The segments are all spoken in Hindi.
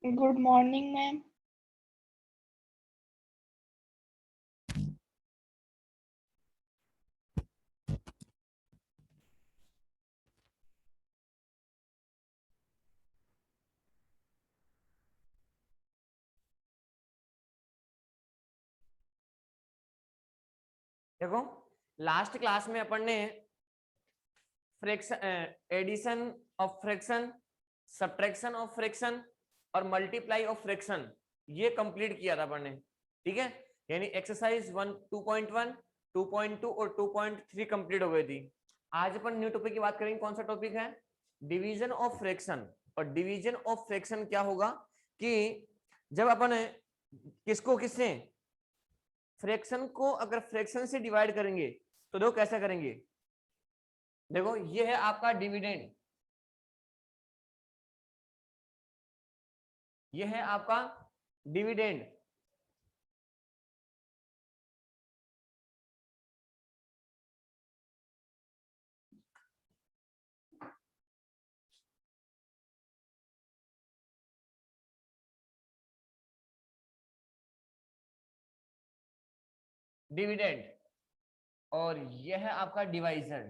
Good morning ma'am. देखो लास्ट क्लास में अपन ने fraction, addition of fraction, subtraction of fraction और मल्टीप्लाई ऑफ फ्रैक्शन ये कंप्लीट किया था अपन ने। ठीक है, यानी एक्सरसाइज 1 2.1 2.2 और 2.3 कंप्लीट हो गई थी। आज अपन न्यू टॉपिक की बात करेंगे। कौन सा टॉपिक है? Division of fraction. और डिवीजन ऑफ फ्रैक्शन क्या होगा कि जब अपन किसको किससे फ्रैक्शन को अगर फ्रैक्शन से डिवाइड करेंगे तो देखो कैसा करेंगे। देखो ये है आपका डिविडेंड, ये है आपका डिविडेंड। डिविडेंड और यह है आपका डिवाइजर,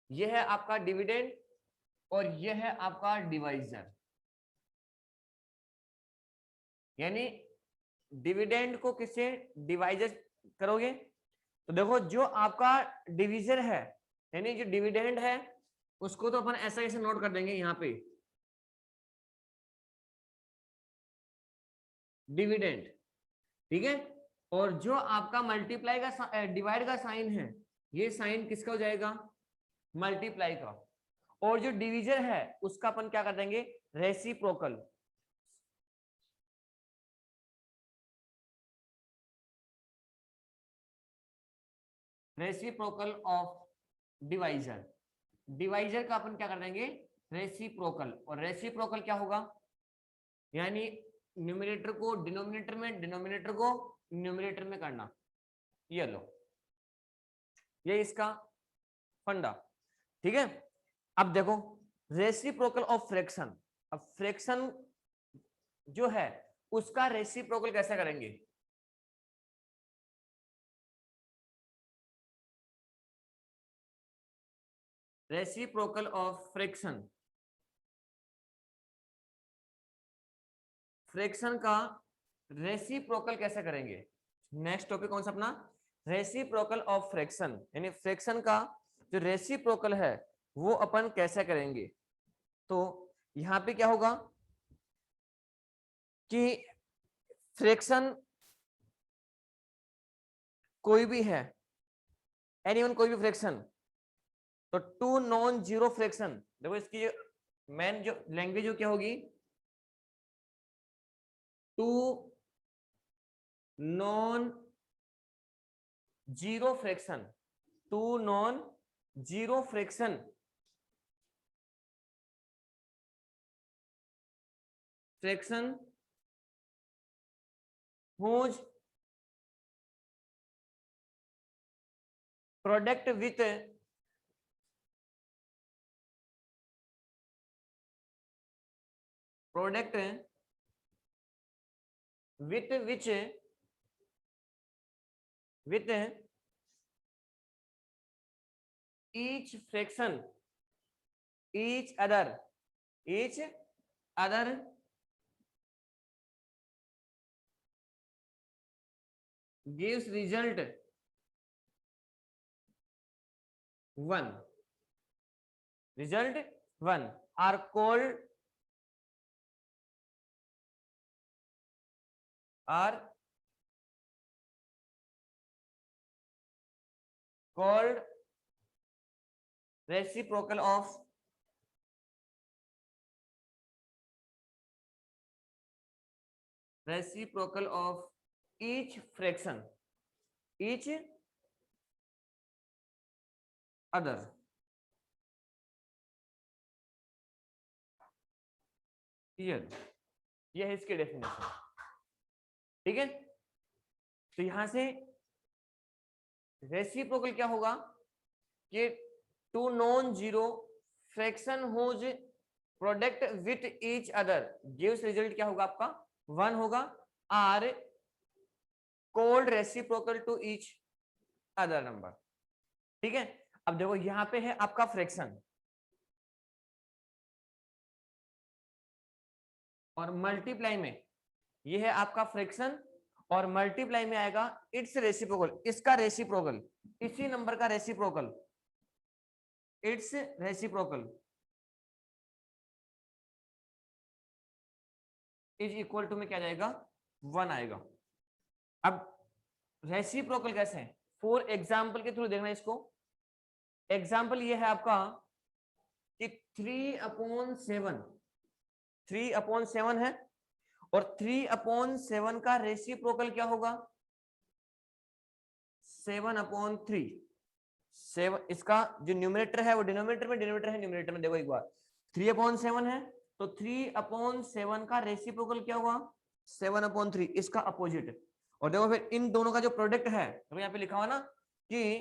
यह है आपका डिविडेंड और यह है आपका डिवाइजर। यानी डिविडेंड को किससे डिवाइजर करोगे तो देखो जो आपका डिवीजर है यानी जो डिविडेंड है उसको तो अपन ऐसा ऐसे नोट कर देंगे यहाँ पे डिविडेंड। ठीक है, और जो आपका मल्टीप्लाई का डिवाइड का साइन है ये साइन किसका हो जाएगा? मल्टीप्लाई का। और जो डिवीजर है उसका अपन क्या कर देंगे? Reciprocal. Reciprocal of divisor, divisor का अपन क्या कर देंगे? रेसिप्रोकल। और रेसिप्रोकल क्या होगा? यानी न्यूमरेटर को डिनोमिनेटर में, डिनोमिनेटर को न्यूमरेटर में करना। ये लो, ये इसका फंडा। ठीक है, अब देखो रेसिप्रोकल ऑफ फ्रैक्शन। अब फ्रैक्शन जो है उसका रेसिप्रोकल कैसे करेंगे? रेसिप्रोकल ऑफ फ्रैक्शन, फ्रैक्शन का रेसिप्रोकल कैसे करेंगे? नेक्स्ट टॉपिक कौन सा अपना? Reciprocal of fraction. यानी फ्रैक्शन का जो रेसिप्रोकल है वो अपन कैसे करेंगे। तो यहां पे क्या होगा कि फ्रैक्शन कोई भी है, एनीवन कोई भी फ्रैक्शन, तो टू नॉन जीरो फ्रैक्शन। देखो इसकी मेन जो लैंग्वेज जो क्या होगी? Two non zero fraction, two non zero fraction, fraction whose product with product with which with each fraction each other gives result 1, result 1 are called reciprocal of each fraction each other। ये है इसकी डेफिनेशन। ठीक है, तो यहां से रेसिप्रोकल क्या होगा कि two non zero fraction whose product with each other gives result क्या होगा आपका 1 होगा, are called reciprocal to each other number. ठीक है, अब देखो यहां पे है आपका फ्रैक्शन और मल्टीप्लाई में ये है आपका फ्रैक्शन और मल्टीप्लाई में आएगा इट्स रेसिप्रोकल, इसका रेसिप्रोकल, इसी नंबर का reciprocal, its reciprocal is equal to में क्या जाएगा 1 आएगा। अब रेसिप्रोकल कैसे है, फॉर एग्जाम्पल के थ्रू देखना इसको। एग्जाम्पल ये है आपका कि 3/7 3/7 है और 3/7 का रेसिप्रोकल क्या होगा 7/3। 7 इसका जो न्यूमरेटर है वो डिनोमिनेटर में, डिनोमिनेटर है न्यूमरेटर में। देखो एक बार 3/7 है तो 3/7 का रेसिप्रोकल क्या हुआ 7/3, इसका अपोजिट। और देखो फिर इन दोनों का जो प्रोडक्ट है तो यहाँ पे लिखा हुआ ना कि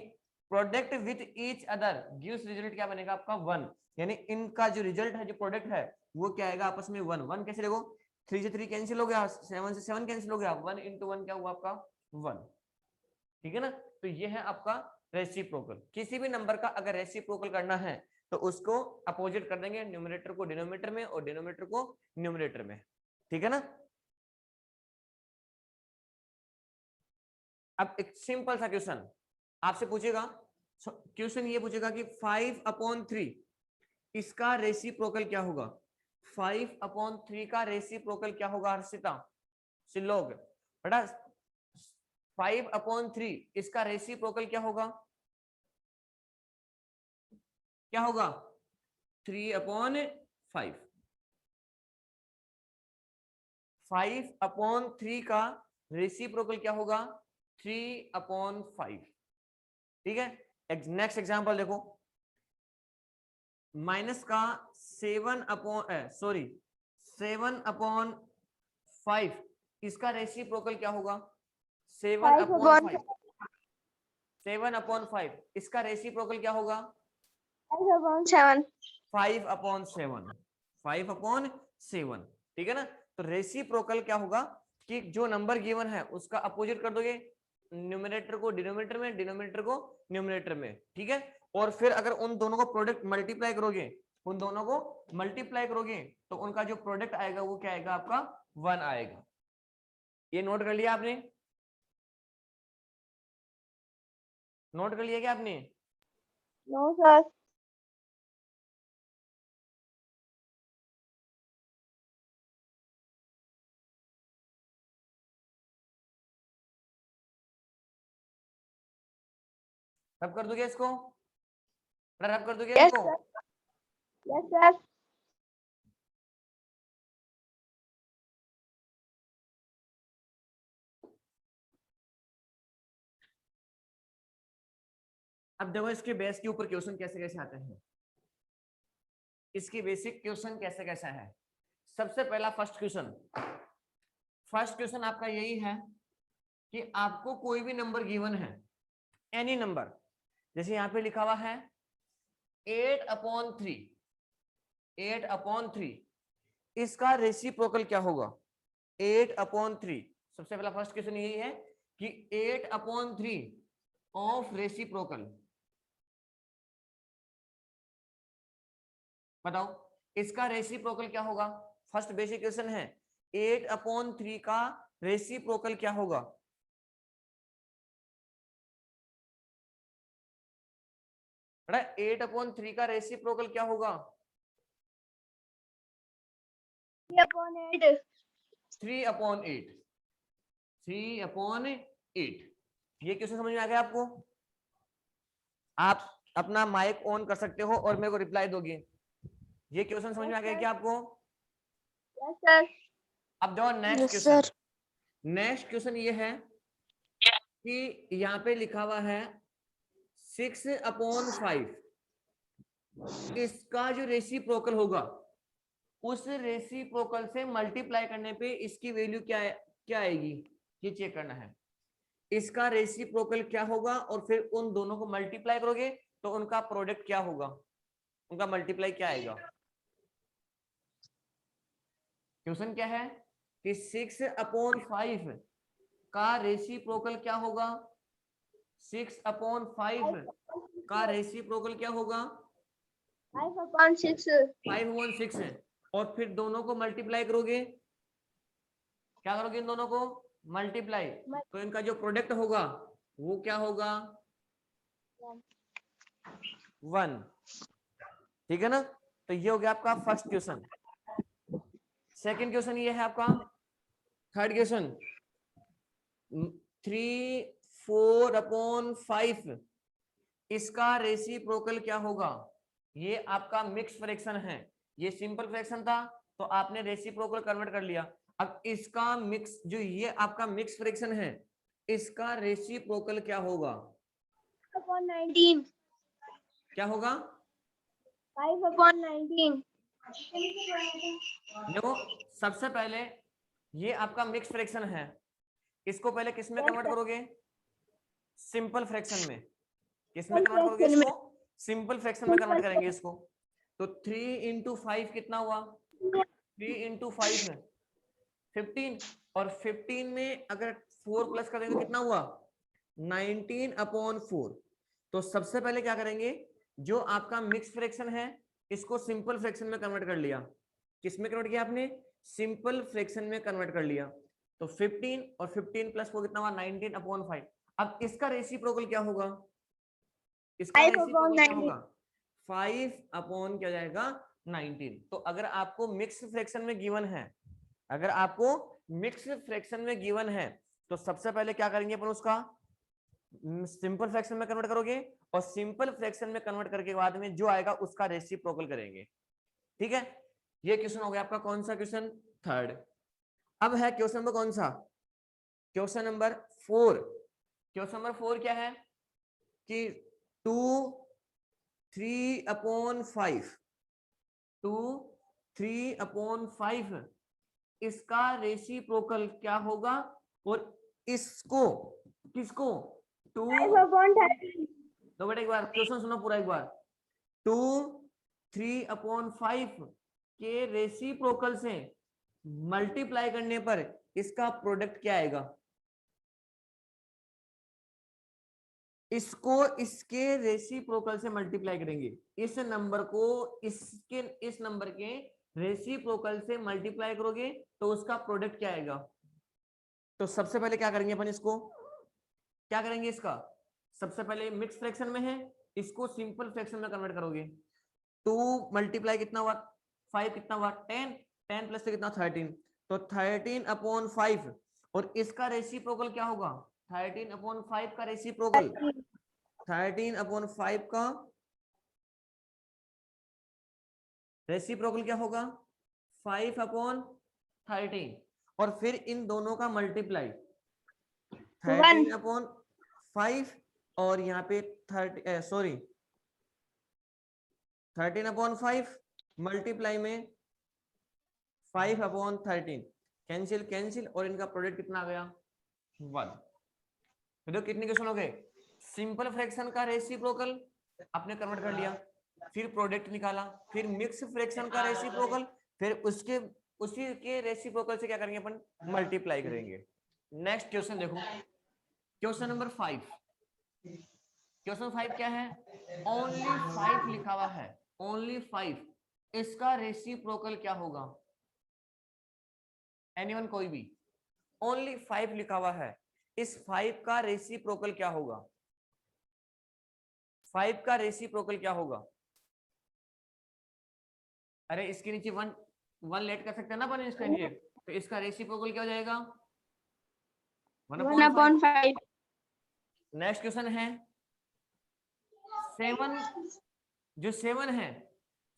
product with each other gives result क्या बनेगा आपका 1, यानी इनका जो रिजल्ट है जो प्रोडक्ट है वो क्या आएगा आपस में 1। 1 कैसे देखो 3 से 3 कैंसिल हो गया, 7 से 7 कैंसिल हो गया, 1 × 1 क्या हुआ आपका 1। ठीक है ना, तो ये है आपका रेसिप्रोकल। किसी भी नंबर का अगर रेसिप्रोकल करना है तो उसको अपोजिट कर देंगे, न्यूमरेटर को डिनोमिनेटर में और डिनोमिनेटर को न्यूमरेटर में। ठीक है ना। अब एक सिंपल सा क्वेश्चन आपसे पूछेगा, क्वेश्चन ये पूछेगा कि 5/3 इसका रेसिप्रोकल क्या होगा। 5/3 का रेसिप्रोकल क्या होगा हर्षिता सिलोग बेटा, 5/3 इसका रेसिप्रोकल क्या होगा, क्या होगा 3/5। 5/3 का रेसिप्रोकल क्या होगा 3/5। ठीक है, नेक्स्ट एग्जांपल देखो, माइनस का 7/5 इसका रेसिप्रोकल क्या होगा 7/5। 7/5 इसका रेसिप्रोकल क्या होगा 5/7। 5/7। 5/7। ठीक है ना, तो रेसिप्रोकल क्या होगा कि जो नंबर गिवन है उसका अपोजिट कर दोगे, न्यूमरेटर को डिनोमिनेटर में, डिनोमिनेटर को न्यूमरेटर में। ठीक है, और फिर अगर उन दोनों को प्रोडक्ट मल्टीप्लाई करोगे, उन दोनों को मल्टीप्लाई करोगे तो उनका जो प्रोडक्ट आएगा वो क्या आएगा आपका 1 आएगा। ये नोट कर लिया आपने, नोट कर लिया क्या आपने। No sir. रब कर दोगे इसको, रब कर दोगे यस इसको। Sir, yes sir. अब देखो इसके बेस के ऊपर क्वेश्चन कैसे कैसे आते हैं, इसकी बेसिक क्वेश्चन कैसे कैसे है। सबसे पहला फर्स्ट क्वेश्चन आपका यही है कि आपको कोई भी नंबर गिवन है, एनी नंबर, जैसे यहां पे लिखा हुआ है 8/3, 8/3 इसका रेसिप्रोकल क्या होगा 8/3। सबसे पहला फर्स्ट क्वेश्चन यही है कि 8/3 ऑफ रेसिप्रोकल, बताओ इसका रेसिप्रोकल क्या होगा। फर्स्ट बेसिक क्वेश्चन है 8/3 का रेसिप्रोकल क्या होगा। बेटा 8/3 का रेसिप्रोकल क्या होगा 3/8। 3/8। 3/8। ये क्वेश्चन समझ में आ गया आपको। आप अपना माइक ऑन कर सकते हो और मेरे को रिप्लाई दोगे। ये क्वेश्चन समझ में आ गया क्या आपको। Yes sir. अब देखो नेक्स्ट क्वेश्चन, नेक्स्ट क्वेश्चन ये है कि यहाँ पे लिखा हुआ है 6/5 इसका जो रेसिप्रोकल होगा उस रेसिप्रोकल से मल्टीप्लाई करने पे इसकी वैल्यू क्या है, क्या आएगी, ये चेक करना है। इसका रेसिप्रोकल क्या होगा और फिर उन दोनों को मल्टीप्लाई करोगे तो उनका प्रोडक्ट क्या होगा, उनका मल्टीप्लाई क्या आएगा। क्वेश्चन क्या है कि 6/5 का रेसिप्रोकल क्या होगा? 6/5 का रेसिप्रोकल क्या होगा? 5/6 5/6 है। और फिर दोनों को मल्टीप्लाई करोगे, क्या करोगे? इन दोनों को मल्टीप्लाई, तो इनका जो प्रोडक्ट होगा वो क्या होगा? 1। ठीक है ना? तो ये हो गया आपका फर्स्ट क्वेश्चन। सेकंड क्वेश्चन ये है आपका, थर्ड क्वेश्चन, 3/4/5 इसका रेसिप्रोकल क्या होगा? ये आपका मिक्स फ्रैक्शन है, ये सिंपल फ्रैक्शन था तो आपने रेसिप्रोकल कन्वर्ट कर लिया। अब इसका मिक्स, जो ये आपका मिक्स फ्रैक्शन है, इसका रेसिप्रोकल क्या होगा? 5/19 क्या होगा? 5/19 देखो, सबसे पहले ये आपका मिक्स फ्रैक्शन है, इसको पहले किस में कन्वर्ट करोगे? सिंपल फ्रैक्शन में। किस में कन्वर्ट करोगे इसको? सिंपल फ्रैक्शन में कन्वर्ट करेंगे इसको। तो 3/5 कितना हुआ? 3/5 है 15, और 15 में अगर 4 प्लस करेंगे तो कितना हुआ? 19/4। तो सबसे पहले क्या करेंगे, जो आपका मिक्स फ्रैक्शन है इसको सिंपल फ्रैक्शन में कन्वर्ट कर लिया। किस में कन्वर्ट किया आपने? सिंपल फ्रैक्शन में कन्वर्ट कर लिया। तो 15 और 15 प्लस 4 कितना हुआ? 19/5। अब इसका रेसिप्रोकल क्या होगा? इसका रेसिप्रोकल क्या होगा? 5 क्या जाएगा? 19। तो अगर आपको मिक्स फ्रैक्शन में गिवन है, अगर आपको मिक्स फ्रैक्शन में गिवन है, तो सबसे पहले क्या करेंगे अपन? उसका सिंपल फ्रैक्शन में कन्वर्ट करोगे, और सिंपल फ्रैक्शन में कन्वर्ट करके बाद में जो आएगा उसका रेसिप्रोकल करेंगे। ठीक है? ये क्वेश्चन हो गया आपका कौन सा क्वेश्चन? थर्ड। अब है क्वेश्चन नंबर कौन सा? Question number 4। क्वेश्चन नंबर 4 क्या है कि 2/3/5 2/3/5 इसका रेसिप्रोकल क्या होगा? और इसको, किसको? 2, 5/13 तो बेटा एक बार क्वेश्चन सुनो पूरा एक बार। 2/3/5 के रेसिप्रोकल से मल्टीप्लाई करने पर इसका प्रोडक्ट क्या आएगा? इसको इसके रेसिप्रोकल से मल्टीप्लाई करेंगे, इस नंबर को इसके, इस नंबर के रेसिप्रोकल से मल्टीप्लाई करोगे तो उसका प्रोडक्ट क्या आएगा? तो सबसे पहले क्या करेंगे अपन? इसको क्या करेंगे? इसका सबसे पहले मिक्स फ्रैक्शन में है, इसको सिंपल फ्रैक्शन में कन्वर्ट करोगे। 2 मल्टीप्लाई कितना हुआ? 5 कितना हुआ? 10। 10 प्लस से कितना? 13। तो 13/5, और इसका रेसिप्रोकल क्या होगा? 13/5 का रेसिप्रोकल, 13/5 का रेसिप्रोकल क्या होगा? 5/13। और फिर इन दोनों का मल्टीप्लाई, 13/5 और यहाँ पे 13/5 मल्टीप्लाई में 5/13, कैंसिल कैंसिल, और इनका प्रोडक्ट कितना आ गया? 1। तो देखो कितने क्वेश्चन हो गए। सिंपल फ्रैक्शन का रेसिप्रोकल आपने कन्वर्ट कर लिया, फिर प्रोडक्ट निकाला, फिर मिक्स फ्रैक्शन का रेसिप्रोकल, फिर उसके उसी के रेसिप्रोकल से क्या करेंगे अपन? मल्टीप्लाई करेंगे। नेक्स्ट क्वेश्चन देखो, क्वेश्चन नंबर 5। क्वेश्चन 5 क्या है? ओनली 5 लिखा हुआ है, ओनली 5 इसका रेसिप्रोकल क्या होगा? एनीवन, कोई भी। ओनली 5 लिखा हुआ है, इस 5 का रेसिप्रोकल क्या होगा? 5 का रेसिप्रोकल क्या होगा? अरे इसके नीचे 1 लेट कर सकते हैं ना अपन इसके नीचे, तो इसका रेसिप्रोकल क्या हो जाएगा? 1/5। 1/5 नेक्स्ट क्वेश्चन है 7। जो 7 है,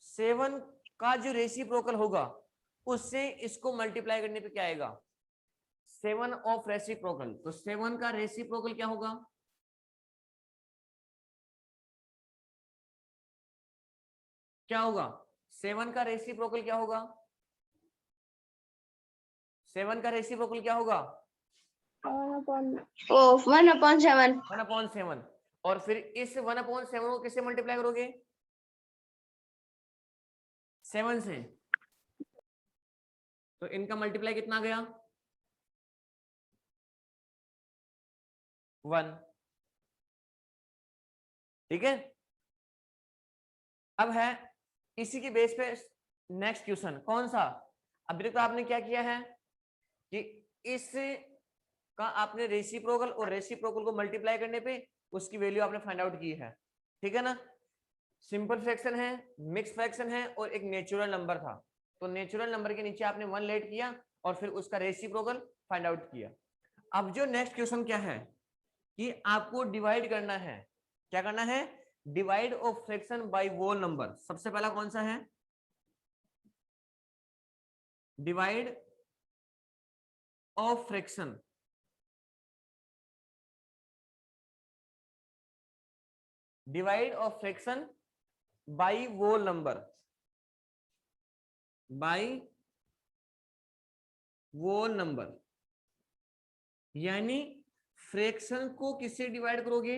7 का जो रेसिप्रोकल होगा उससे इसको मल्टीप्लाई करने पे क्या आएगा? 7 ऑफ रेसिप्रोकल, तो 7 का रेसिप्रोकल क्या होगा? क्या होगा? 7 का रेसिप्रोकल क्या होगा? 7 का रेसिप्रोकल क्या होगा? 1/7 1/7। और फिर इस 1/7 को किससे मल्टीप्लाई करोगे? 7 से। तो इनका मल्टीप्लाई कितना आ गया 1। ठीक है, अब है इसी के बेस पे नेक्स्ट क्वेश्चन कौन सा। अभी तक तो आपने क्या किया है कि इस का आपने रेसिप्रोकल और रेसिप्रोकल को मल्टीप्लाई करने पे उसकी वैल्यू आपने फाइंड आउट की है। ठीक है ना, सिंपल फ्रैक्शन है, मिक्स फ्रैक्शन है और एक नेचुरल नंबर था। तो नेचुरल नंबर के नीचे आपने 1 लेट किया और फिर उसका रेसिप्रोकल फाइंड आउट किया। अब जो नेक्स्ट क्वेश्चन क्या है कि आपको डिवाइड करना है। क्या करना है, divide of fraction by whole number. सबसे पहला कौन सा है, divide of fraction divide of fraction by whole number, by whole number. यानी फ्रैक्शन को किससे डिवाइड करोगे,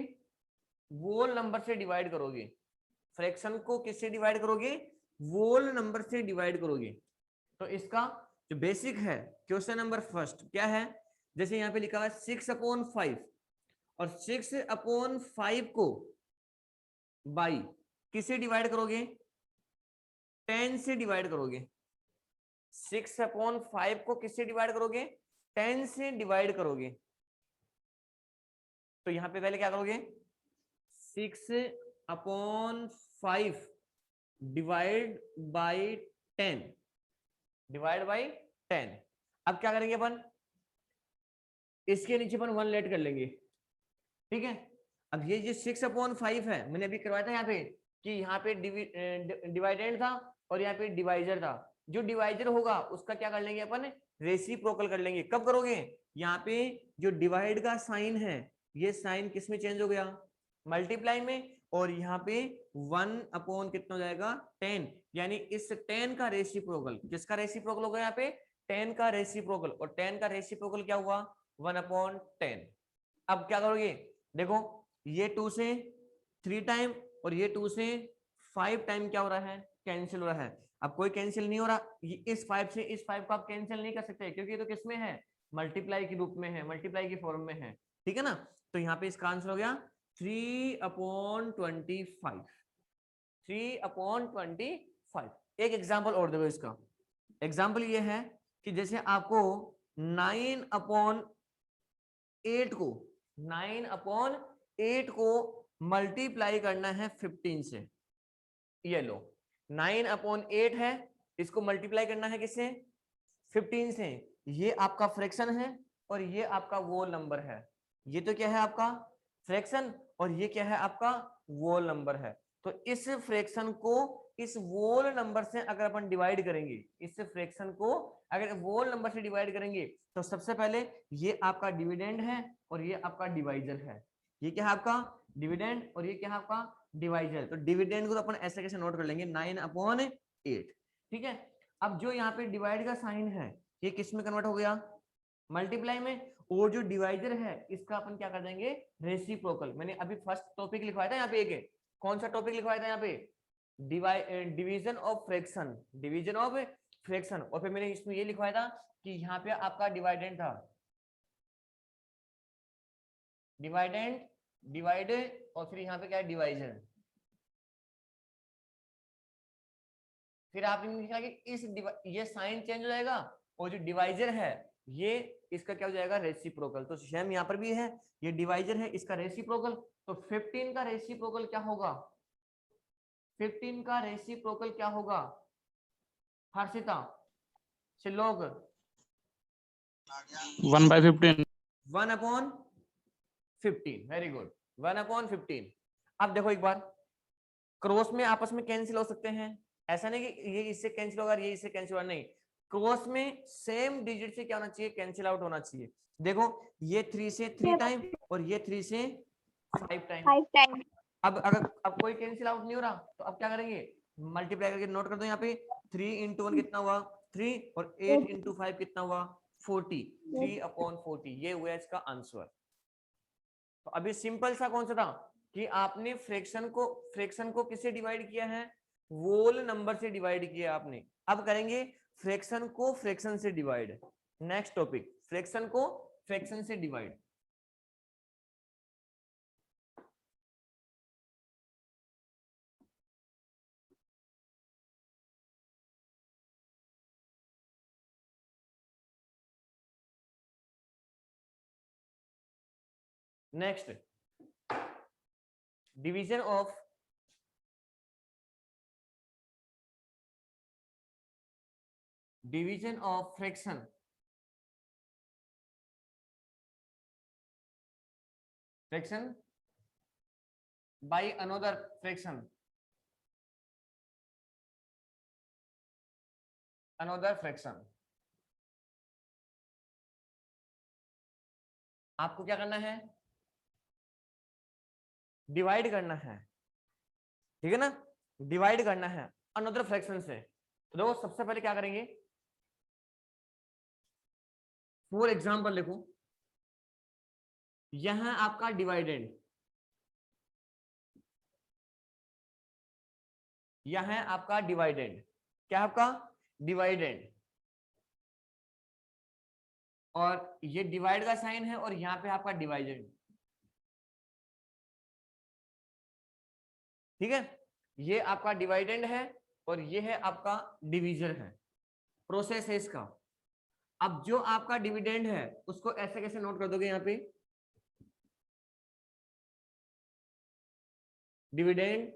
होल नंबर से डिवाइड करोगे। फ्रैक्शन को किससे डिवाइड करोगे, होल नंबर से डिवाइड करोगे। तो इसका जो बेसिक है, क्वेश्चन नंबर फर्स्ट क्या है, जैसे यहाँ पे लिखा हुआ है 6/5 और 6/5 को बाई किससे डिवाइड करोगे, 10 से डिवाइड करोगे। 6/5 को किससे डिवाइड करोगे, 10 से डिवाइड करोगे। तो यहां पे पहले क्या करोगे, 6/5 डिवाइड बाई 10, डिवाइड बाई 10। अब क्या करेंगे अपन, इसके नीचे अपन 1 लेट कर लेंगे। ठीक है, अब ये जो 6/5 है, मैंने अभी करवाया था यहाँ पे कि यहाँ पे डिवाइडेंड था और यहाँ पे डिवाइजर था। जो डिवाइजर होगा उसका क्या कर लेंगे अपन, रेसिप्रोकल कर लेंगे। कब करोगे, यहाँ पे जो डिवाइड का साइन है ये साइन किस में चेंज हो गया, मल्टीप्लाई में, और यहाँ पे 1 कितना हो जाएगा 10। यानी इस 10 का रेसिप्रोकल, किसका रेसिप्रोकल होगा यहाँ पे, 10 का रेसिप्रोकल, और 10 का रेसिप्रोकल क्या हुआ 1/10। अब क्या करोगे, देखो ये 2 से 3 टाइम और ये 2 से 5 टाइम क्या हो रहा है, कैंसिल हो रहा है। अब कोई कैंसिल नहीं हो रहा, ये इस 5 से इस 5 को आप कैंसिल नहीं कर सकते क्योंकि ये तो किस में है, मल्टीप्लाई के रूप में है, मल्टीप्लाई की फॉर्म में है। ठीक है ना, तो यहाँ पे इसका आंसर हो गया 3/25, 3/25। एक एग्जाम्पल और देखो इसका, एग्जाम्पल ये है कि जैसे आपको 9/8 को 9/8 को मल्टीप्लाई करना है 15 से। ये लो 9/8 है, इसको मल्टीप्लाई करना है किससे, 15 से। ये आपका फ्रैक्शन है और ये आपका वोल नंबर है। ये तो क्या है आपका फ्रैक्शन और ये क्या है आपका वोल नंबर है। तो इस फ्रैक्शन को इस वोल नंबर से अगर अपन डिवाइड करेंगे, इस फ्रैक्शन को अगर वोल नंबर से डिवाइड करेंगे तो सबसे पहले ये आपका डिविडेंड है और ये आपका डिवाइजर है। ये क्या है आपका डिविडेंड और ये क्या है आपका डिवाइजर। तो डिविडेंड को तो अपन ऐसे कैसे नोट कर लेंगे 9/8। ठीक है, अब जो यहाँ पे डिवाइड का साइन है ये किस में कन्वर्ट हो गया, मल्टीप्लाई में, और जो डिवाइजर है इसका अपन क्या कर देंगे रेसिप्रोकल। मैंने अभी फर्स्ट टॉपिक लिखवाया था यहाँ पे, एक कौन सा टॉपिक लिखवाया था यहाँ पे, division of fraction, division of fraction. और फिर मैंने इसमें ये लिखवाया था कि यहाँ पे आपका डिवाइडेंड था, डिवाइडेंड डिवाइडेड, और फिर यहाँ पे क्या है डिवाइजर। फिर आपने लिखा कि इस ये साइन चेंज हो जाएगा और जो डिवाइजर है ये इसका क्या हो जाएगा रेसिप्रोकल। तो सेम यहाँ पर भी है, ये डिवाइजर है इसका रेसिप्रोकल। तो 15 का रेसिप्रोकल क्या होगा, 15 का रेसिप्रोकल क्या होगा हर्षिता से लोग 1/15। 1/15, वेरी गुड 1/15। अब देखो एक बार, क्रॉस में आपस में कैंसिल हो सकते हैं, ऐसा नहीं कि ये इससे कैंसिल होगा ये इससे कैंसिल होगा, नहीं, क्रॉस में सेम डिजिट से क्या होना चाहिए कैंसिल आउट होना चाहिए। देखो ये 3 से 3 टाइम और ये 3 से 5 टाइम। 5 टाइम। अब कोई कैंसिल आउट नहीं हो रहा तो अब क्या करेंगे, मल्टीप्लाई करके नोट कर दो यहाँ पे, 3 × 1 कितना हुआ 3 और 8 × 5 कितना हुआ 40, 3/40। ये हुआ इसका आंसर। तो अभी सिंपल सा कौन सा था कि आपने फ्रैक्शन को किससे डिवाइड किया है, वोल नंबर से डिवाइड किया आपने। अब करेंगे फ्रैक्शन को फ्रैक्शन से डिवाइड। नेक्स्ट टॉपिक, फ्रैक्शन को फ्रैक्शन से divide. Next, division of fraction by another fraction, आपको क्या करना है, डिवाइड करना है, ठीक है ना, डिवाइड करना है अनदर फ्रैक्शन से। तो देखो सबसे पहले क्या करेंगे, फॉर एग्जांपल लिखो, यहां आपका डिवाइडेंड, यह है आपका डिवाइडेंड, क्या आपका डिवाइडेंड, और ये डिवाइड का साइन है और यहाँ पे आपका डिवाइडेंड, ठीक है, ये आपका डिवाइडेंड है और ये है आपका डिवीजन है, प्रोसेस है इसका। अब जो आपका डिविडेंड है उसको ऐसे कैसे नोट कर दोगे, यहाँ पे डिविडेंड,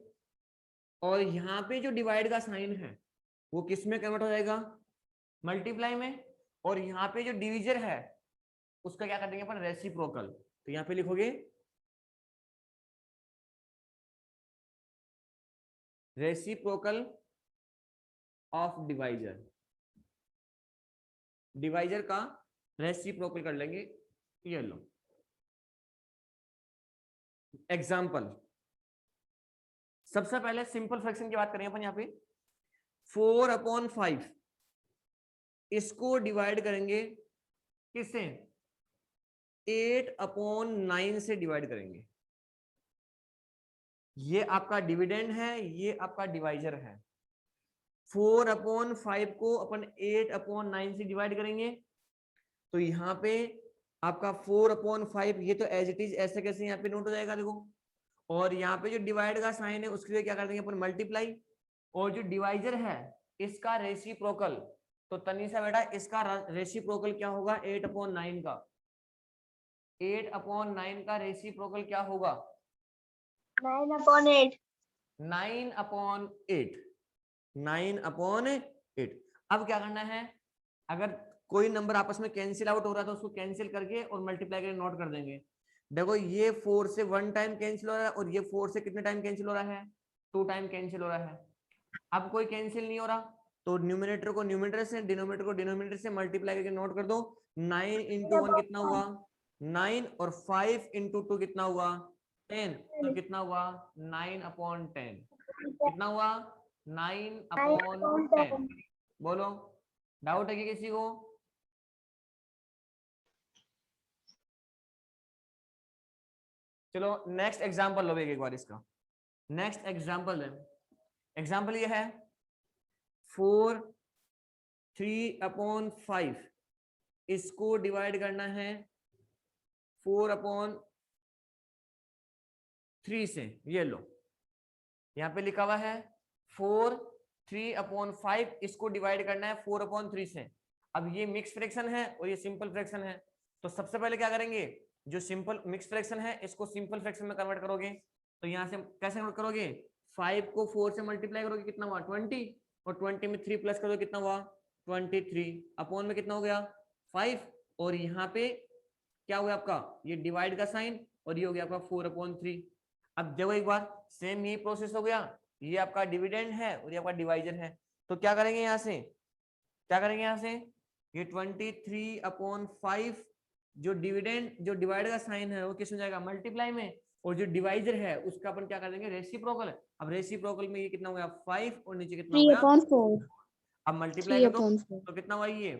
और यहाँ पे जो डिवाइड का साइन है वो किस में कन्वर्ट हो जाएगा, मल्टीप्लाई में, और यहाँ पे जो डिवीजन है उसका क्या कर देंगे अपन, रेसिप्रोकल। तो यहाँ पे लिखोगे रेसिप्रोकल ऑफ डिवाइजर, डिवाइजर का रेसिप्रोकल कर लेंगे। ये लो एग्जाम्पल, सबसे पहले सिंपल फ्रैक्शन की बात करें अपन, यहाँ पे 4/5 इसको डिवाइड करेंगे किससे, 8/9 से डिवाइड करेंगे। ये आपका डिविडेंड है, ये आपका डिवाइजर है। 4/5 को अपन 8/9 से डिवाइड करेंगे, तो यहाँ पे आपका 4/5 ये तो एज इट इज ऐसे कैसे यहाँ पे नोट हो जाएगा, देखो, और यहाँ पे जो डिवाइड का साइन है उसके लिए क्या कर देंगे अपन, मल्टीप्लाई, और जो डिवाइजर है इसका रेसिप्रोकल। तो तनीषा बेटा इसका रेसिप्रोकल क्या होगा, 8/9 का, 8/9 का रेसिप्रोकल क्या होगा, 9/8। 9/8, 9/8। अब क्या करना है, अगर कोई नंबर आपस में कैंसिल आउट हो रहा है तो उसको कैंसिल करके और मल्टीप्लाई करके नोट कर देंगे। देखो ये 4 से 1 टाइम कैंसिल हो रहा है और ये 4 से कितने टाइम कैंसिल हो रहा है, 2 टाइम कैंसिल हो रहा है। अब कोई कैंसिल नहीं हो रहा तो न्यूमिनेटर को न्यूमिनेटर से, डिनोमिनेटर को डिनोमिनेटर से मल्टीप्लाई करके नोट कर दो। 9 × 1 कितना हुआ, 9, और 5 × 2 कितना हुआ, 10, तो कितना हुआ 9/10, कितना हुआ 9/10। बोलो, डाउट है कि किसी को, चलो नेक्स्ट एग्जांपल लो एक बार इसका। नेक्स्ट एग्जांपल है, एग्जांपल ये है 3/5 इसको डिवाइड करना है 4/3 से। ये लो यहाँ पे लिखा हुआ है 3/5 इसको डिवाइड करना है 4/3 से। अब ये मिक्स फ्रैक्शन है और ये सिंपल फ्रैक्शन है, तो सबसे पहले क्या करेंगे, जो सिंपल मिक्स फ्रैक्शन है इसको सिंपल फ्रैक्शन में कन्वर्ट करोगे। तो यहाँ से कैसे कन्वर्ट करोगे, 5 को 4 से मल्टीप्लाई करोगे कितना हुआ 20, और 20 में 3 प्लस करोगे कितना हुआ 23, अपॉन में कितना हो गया 5, और यहाँ पे क्या हुआ आपका ये डिवाइड का साइन, और ये हो गया आपका 4/3। अब देखो एक बार सेम यही प्रोसेस हो गया, ये आपका डिविडेंड है और ये आपका डिवाइजर है। तो क्या करेंगे यहाँ से, क्या करेंगे यहाँ से, ये 23/5 जो डिविडेंड जो डिवाइड का साइन है वो किस में जाएगा, मल्टीप्लाई में, और जो डिवाइजर है उसका अपन क्या कर देंगे, रेसिप्रोकल। अब रेसिप्रोकल में ये कितना हो गया 5 और नीचे कितना हो गया 3/4। अब मल्टीप्लाई कर दो तो कितना हुआ ये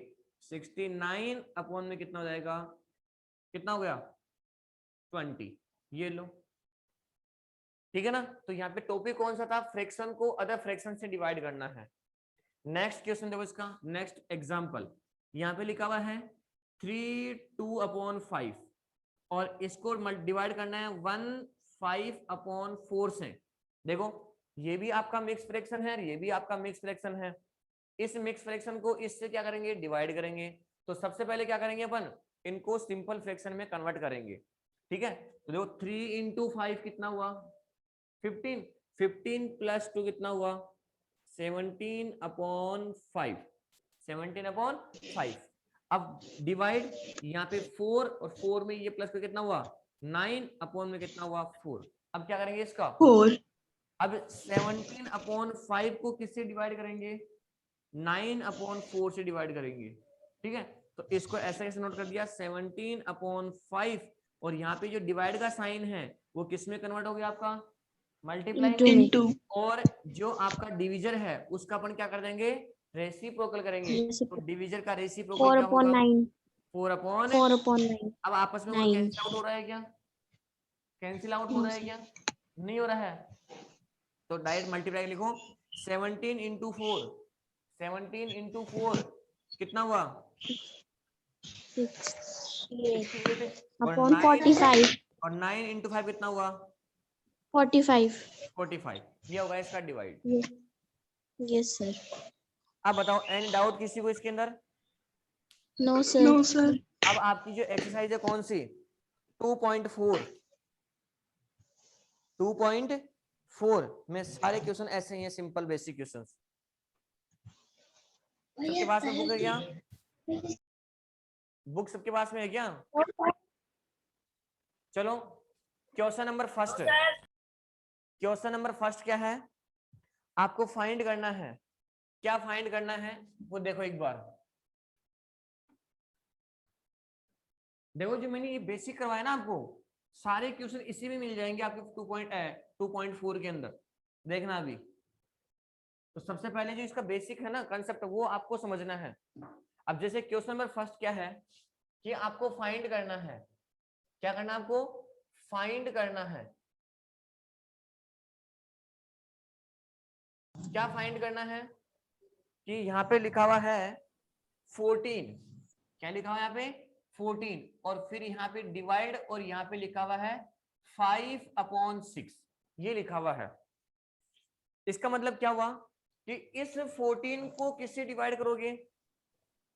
69 अपॉन में कितना हो जाएगा, कितना हो गया 20। ये लो, ठीक है ना। तो यहाँ पे टॉपिक कौन सा था, फ्रैक्शन को अदर फ्रैक्शन से डिवाइड करना है। नेक्स्ट क्वेश्चन देखो इसका, नेक्स्ट एग्जांपल यहाँ पे लिखा हुआ है 3/2 और इसको डिवाइड करना है 1/5 से। देखो ये भी आपका मिक्स फ्रैक्शन है, ये भी आपका मिक्स फ्रैक्शन है। इस मिक्स फ्रैक्शन को इससे क्या करेंगे, डिवाइड करेंगे। तो सबसे पहले क्या करेंगे अपन, इनको सिंपल फ्रैक्शन में कन्वर्ट करेंगे। ठीक है, तो देखो 3 × 5 कितना हुआ, 15। 15 + 2 कितना हुआ, 17/5। 17/5। अब डिवाइड, यहाँ पे 4 और 4 में ये प्लस कितना हुआ, 9 में कितना हुआ, 4। अब क्या करेंगे इसका 4। अब 17/5 को किससे डिवाइड करेंगे, 9/4 से डिवाइड करेंगे। ठीक है, तो इसको ऐसे कैसे नोट कर दिया, 17/5 और यहाँ पे जो डिवाइड का साइन है वो किस में कन्वर्ट हो गया आपका, मल्टीप्लाई में। इंटू और जो आपका डिविजर है उसका अपन क्या कर देंगे, रेसिप्रोकल करेंगे। तो डिविजर का रेसिप्रोकल क्या होगा, 4/9। 4/9। अब आपस में वो 9। कैंसिल आउट हो रहा है क्या, कैंसिल आउट हो रहा है क्या, नहीं हो रहा है। तो डायरेक्ट मल्टीप्लाई लिखो, 17 × 4, 17 × 4 कितना हुआ, 68 अपॉन 45। और 9 × 5 कितना हुआ, 45। 45। ये होगा इसका डिवाइड। Yes sir. अब बताओ एनी डाउट किसी को इसके अंदर, नो सर। अब आपकी जो एक्सरसाइज है कौन सी, 2.4 में सारे क्वेश्चन ऐसे ही हैं, सिंपल बेसिक क्वेश्चंस। सबके पास में बुक है क्या, बुक सबके पास में है क्या। चलो question number first, question number first क्या है, आपको फाइंड करना है। क्या फाइंड करना है वो देखो एक बार, देखो जो मैंने ये बेसिक करवाया ना आपको, सारे क्वेश्चन इसी में मिल जाएंगे आपके 2.4 के अंदर, देखना अभी। तो सबसे पहले जो इसका बेसिक है ना कंसेप्ट, वो आपको समझना है। अब जैसे क्वेश्चन नंबर फर्स्ट क्या है कि आपको फाइंड करना है, क्या करना है आपको, फाइंड करना है। क्या फाइंड करना है कि यहाँ पे लिखा हुआ है 14, क्या लिखा हुआ है यहाँ पे 14, और फिर यहाँ पे डिवाइड और यहाँ पे लिखा हुआ है 5/6, ये लिखा हुआ है। इसका मतलब क्या हुआ कि इस 14 को किससे डिवाइड करोगे,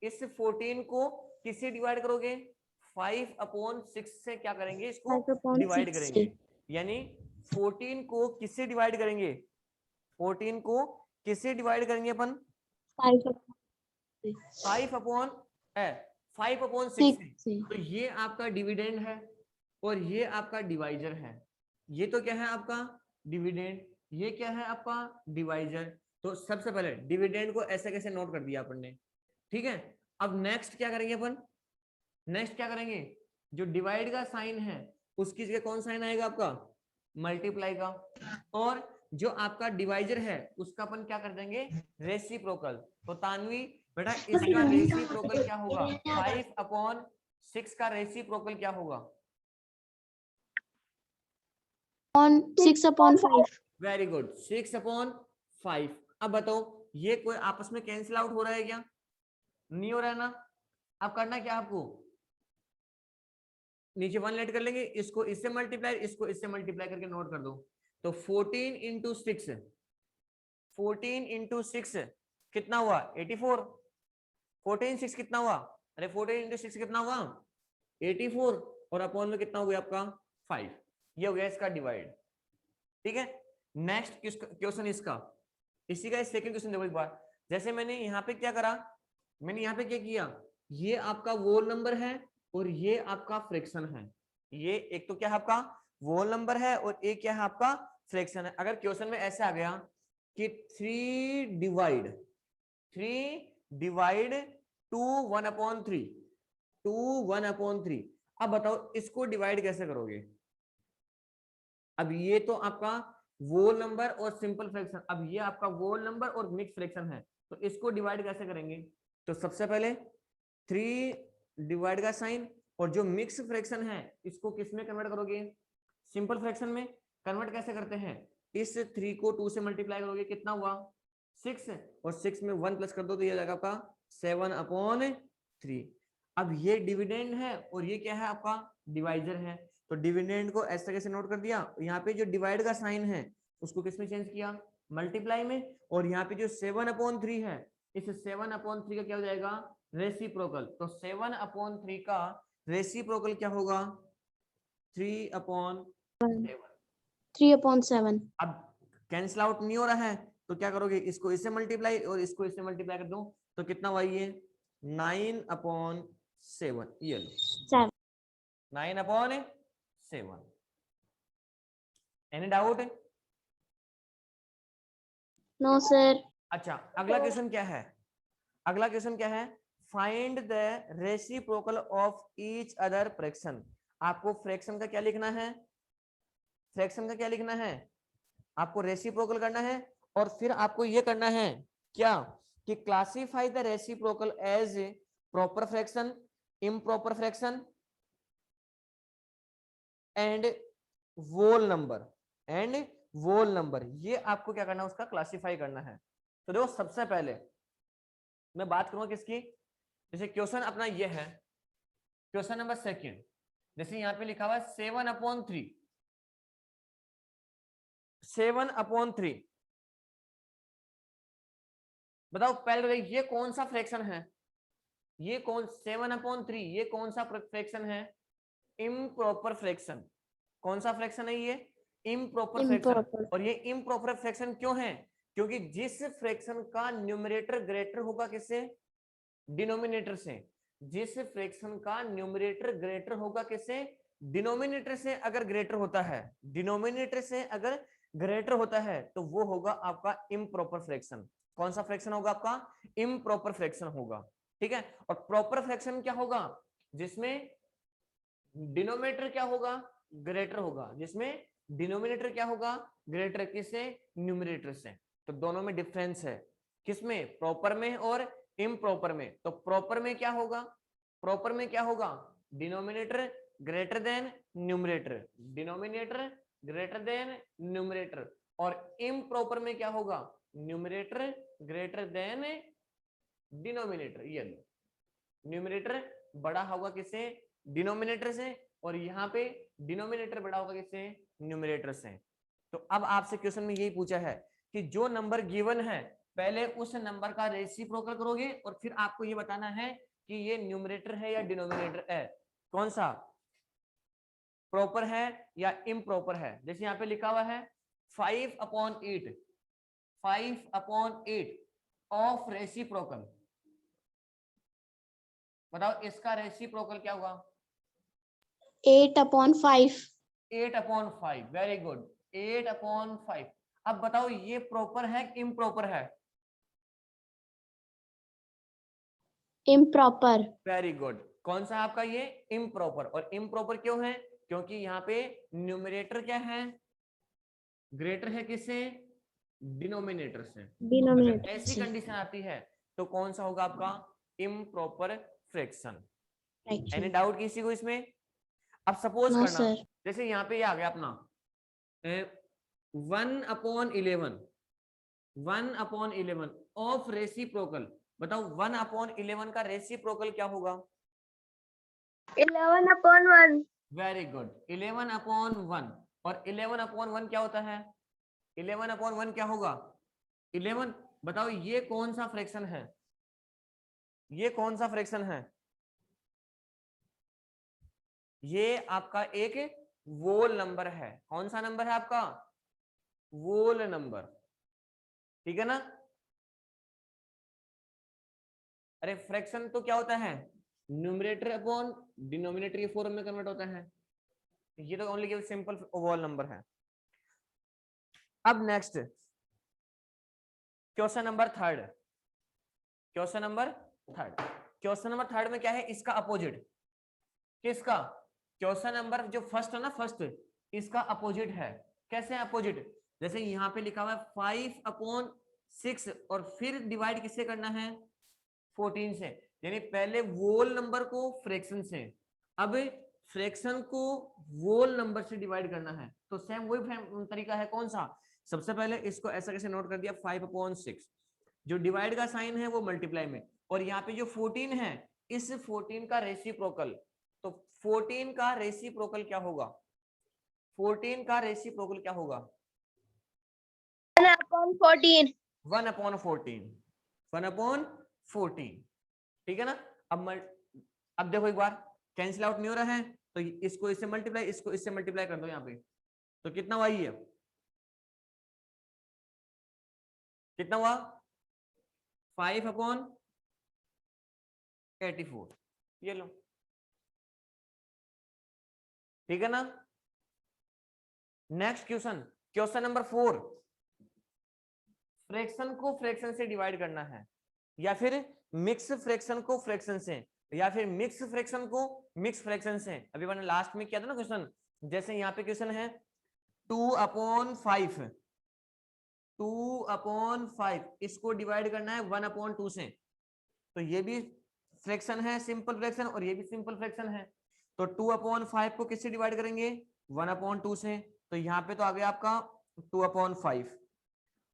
इस 14 को किससे डिवाइड करोगे, 5/6 से क्या करेंगे, इसको डिवाइड करेंगे। यानी 14 को किससे डिवाइड करेंगे, 14 को किससे डिवाइड करेंगे अपन, 5/6 से। तो ये आपका डिविडेंड है और ये आपका डिवाइजर है। ये तो क्या है आपका डिविडेंड, ये क्या है आपका डिवाइजर। तो सबसे पहले डिविडेंड को ऐसे कैसे नोट कर दिया अपन ने। ठीक है, अब नेक्स्ट क्या करेंगे अपन, नेक्स्ट क्या करेंगे, जो डिवाइड का साइन है उसकी जगह कौन साइन आएगा आपका, मल्टीप्लाई का। और जो आपका डिवाइजर है उसका अपन क्या कर देंगे, रेसिप्रोकल। तो तानवी बेटा इसका रेसिप्रोकल क्या होगा, 5/6 का रेसिप्रोकल क्या होगा, 6/5। Very good, 6/5। अब बताओ ये कोई आपस में कैंसिल आउट हो रहा है क्या, नहीं हो रहा है ना। अब करना क्या आपको, नीचे 1 लेट कर लेंगे, इसको इससे मल्टीप्लाई, इसको इससे मल्टीप्लाई करके नोट कर दो। तो 14 × 6, 14 × 6 कितना हुआ, 84। 14 6 कितना हुआ, अरे 14 × 6 कितना हुआ, 84, और अपॉन में कितना हो गया आपका 5। ये हो गया इसका डिवाइड। ठीक है, नेक्स्ट क्वेश्चन इसका, इसी का सेकंड क्वेश्चन देखो एक बार। जैसे मैंने यहाँ पे क्या करा, मैंने यहाँ पे क्या किया, ये आपका वोल नंबर है और ये आपका फ्रैक्शन है। ये एक तो क्या है आपका वोल नंबर है और एक क्या है आपका फ्रैक्शन है। अगर क्वेश्चन में ऐसे आ गया कि 3 डिवाइड 2 1/3, 2 1/3, अब बताओ इसको डिवाइड कैसे करोगे। अब ये तो आपका वोल नंबर और सिंपल फ्रैक्शन, अब ये आपका वोल नंबर और मिक्स फ्रैक्शन है, तो इसको डिवाइड कैसे करेंगे। तो सबसे पहले 3 डिवाइड का साइन, और जो मिक्स फ्रैक्शन है इसको किस में कन्वर्ट करोगे, सिंपल फ्रैक्शन में। कन्वर्ट कैसे करते हैं, इस 3 को 2 से मल्टीप्लाई करोगे, कितना हुआ 6 और 6 में 1 प्लस कर दो तो ये हो जाएगा आपका 7/3। अब ये डिविडेंड है और ये क्या है आपका डिवाइजर है, तो डिविडेंड को ऐसे कैसे नोट कर दिया, यहाँ पे जो डिवाइड का साइन है उसको किस में चेंज किया, मल्टीप्लाई में, और यहाँ पे जो 7/3 है इस 7/3 का क्या हो जाएगा, रेसिप्रोकल। तो 7/3 का रेसिप्रोकल क्या होगा, 3/7। 3/7. अब कैंसिल आउट नहीं हो रहा है तो क्या करोगे, इसको इससे मल्टीप्लाई और इसको इससे मल्टीप्लाई कर दो तो कितना हुआ ये 9/7। ये लो 7. 9/7। Any doubt? No, sir. अच्छा अगला क्वेश्चन क्या है, अगला क्वेश्चन क्या है, find the reciprocal of each other fraction. आपको फ्रैक्शन का क्या लिखना है, फ्रैक्शन का क्या लिखना है, आपको रेसिप्रोकल करना है और फिर आपको ये करना है क्या कि classify the reciprocal as proper fraction, improper fraction and whole number, ये आपको क्या करना है, उसका क्लासिफाई करना है। तो देखो सबसे पहले मैं बात करूंगा किसकी, जैसे क्वेश्चन अपना ये है, क्वेश्चन नंबर सेकंड, जैसे यहाँ पे लिखा हुआ है 7/3, 7/3। बताओ पहले ये कौन सा फ्रैक्शन है, ये कौन 7/3 ये कौन सा फ्रैक्शन है, इम्प्रॉपर फ्रैक्शन। कौन सा फ्रैक्शन है ये, इम्प्रॉपर फ्रैक्शन। Improper. और ये इम्प्रॉपर फ्रैक्शन क्यों है, क्योंकि जिस फ्रैक्शन का न्यूमरेटर ग्रेटर होगा किससे, डिनोमिनेटर से, जिस फ्रैक्शन का न्यूमरेटर ग्रेटर होगा किससे, डिनोमिनेटर से अगर ग्रेटर होता है, डिनोमिनेटर से अगर ग्रेटर होता है तो वो होगा आपका इम्प्रॉपर फ्रैक्शन। कौन सा फ्रैक्शन होगा आपका, इम्प्रॉपर फ्रैक्शन होगा, ठीक है। और प्रॉपर फ्रैक्शन क्या होगा, जिसमें डिनोमिनेटर क्या होगा, ग्रेटर होगा, जिसमें डिनोमिनेटर क्या होगा, ग्रेटर किससे, न्यूमरेटर से। तो दोनों में डिफरेंस है, किसमें, प्रॉपर में और इम्प्रॉपर में। तो प्रॉपर में क्या होगा, प्रॉपर में क्या होगा, denominator greater than numerator, denominator greater than numerator. और इम्प्रॉपर में क्या होगा, न्यूमरेटर ग्रेटर देन डिनोमिनेटर। ये लो, न्यूमरेटर बड़ा होगा किससे, डिनोमिनेटर से, और यहाँ पे डिनोमिनेटर बड़ा होगा किससे, न्यूमरेटर से। तो अब आपसे क्वेश्चन में यही पूछा है कि जो नंबर गिवन है पहले उस नंबर का रेसिप्रोकल करोगे और फिर आपको ये बताना है कि ये न्यूमरेटर है या डिनोमिनेटर है, कौन सा प्रॉपर है या इम्प्रॉपर है। जैसे यहाँ पे लिखा हुआ है 5/8, 5/8 ऑफ रेसिप्रोकल। बताओ इसका रेसिप्रोकल क्या होगा, 8/5. 8/5। Very good, 8/5। अब बताओ ये प्रॉपर है कि इम्प्रॉपर है, Improper. Very good. कौन सा आपका ये, इम्प्रॉपर। और इम्प्रॉपर क्यों है, क्योंकि यहाँ पे न्यूमरेटर क्या है, ग्रेटर है किससे, डिनोमिनेटर से। Denominator. अगर ऐसी कंडीशन आती है तो कौन सा होगा आपका, improper fraction. Any Fraction. Doubt किसी को इसमें? अब सपोज No, करना, sir. जैसे यहाँ पे ये आ गया अपना 1/11, 1/11 ऑफ रेसिप्रोकल। बताओ 1/11 का रेसिप्रोकल क्या होगा, 11/1. Very good, 11/1। और 11/1 क्या होता है, 11/1 क्या होगा, 11। बताओ ये कौन सा फ्रैक्शन है, ये कौन सा फ्रैक्शन है, ये आपका एक वोल नंबर है। कौन सा नंबर है आपका, वोल नंबर, ठीक है ना। अरे फ्रैक्शन तो क्या होता है, न्यूमरेटर अपॉन डिनोमिनेटर के फॉर्म में कन्वर्ट होता है, ये तो ओनली केवल सिंपल वोल नंबर है। अब next question number third, question number third, question number third में क्या है, इसका अपोजिट, किसका, क्वेश्चन नंबर जो फर्स्ट है ना, फर्स्ट इसका अपोजिट है। कैसे अपोजिट, जैसे यहाँ पे लिखा हुआ है 5/6 और फिर डिवाइड किससे करना है, 14 से। यानी पहले वोल नंबर को फ्रैक्शन से, अब फ्रैक्शन को वोल नंबर से डिवाइड करना है। तो सेम वही तरीका है, कौन सा, सबसे पहले इसको ऐसा कैसे नोट कर दिया 5/6, जो डिवाइड का साइन है वो मल्टीप्लाई में, और यहाँ पे जो 14 है इस 14 का रेसिप्रोकल, तो 14 का रेसिप्रोकल क्या होगा, 14 का रेसिप्रोकल क्या होगा 1/14. 1/14, 1/14, ठीक है ना। अब देखो एक बार कैंसिल आउट नहीं हो रहा है, तो इसको इससे मल्टीप्लाई, इसको इससे मल्टीप्लाई कर दो यहाँ पे, तो कितना हुआ ये, कितना हुआ 5/84, ये लो, ठीक है ना। Next question, question number 4, fraction को फ्रैक्शन से डिवाइड करना है, या फिर मिक्स फ्रैक्शन को फ्रैक्शन से, या फिर मिक्स फ्रैक्शन को मिक्स फ्रैक्शन से। अभी मैंने लास्ट में किया था ना क्वेश्चन, जैसे यहाँ पे क्वेश्चन है 2/5, 2/5 इसको डिवाइड करना है 1/2 से, तो ये भी फ्रैक्शन है सिंपल फ्रैक्शन, और ये भी सिंपल फ्रैक्शन है, तो 2/5 को किससे डिवाइड करेंगे 1/2 से, तो यहाँ पे तो आ गया आपका 2/5,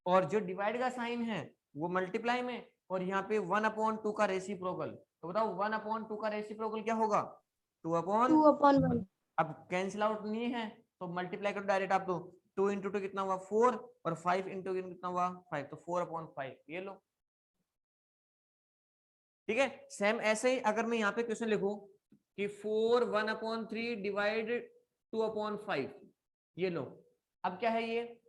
और जो डिवाइड का साइन है वो मल्टीप्लाई में, और यहाँ पे 1/2 का रेसिप्रोकल, तो बताओ 1/2 का रेसिप्रोकल क्या होगा 2/1। 2/1. अब कैंसिल आउट नहीं है तो मल्टीप्लाई करो डायरेक्ट आप, तो 2 × 2 कितना हुआ 4, और 5 × कितना हुआ 5, तो 4/5, ये लो, ठीक है। सेम ऐसे ही अगर मैं यहाँ पे क्वेश्चन लिखूं कि 4/1/3 डिवाइड 2/5, ये लो, अब क्या है ये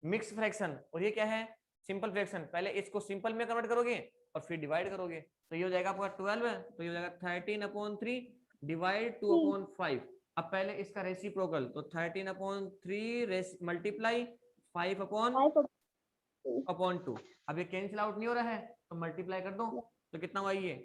मिक्स फ्रैक्शन, और ये क्या है सिंपल फ्रैक्शन, पहले इसको सिंपल में कन्वर्ट करोगे और फिर डिवाइड करोगे, तो ये हो जाएगा आपका 12 है, तो ये हो जाएगा 13/3 डिवाइड 2/5। अब पहले इसका रेसिप्रोकल, तो 13/3 मल्टीप्लाई 5/2, अब ये कैंसिल आउट नहीं हो रहा है तो मल्टीप्लाई कर दो, तो कितना हुआ ये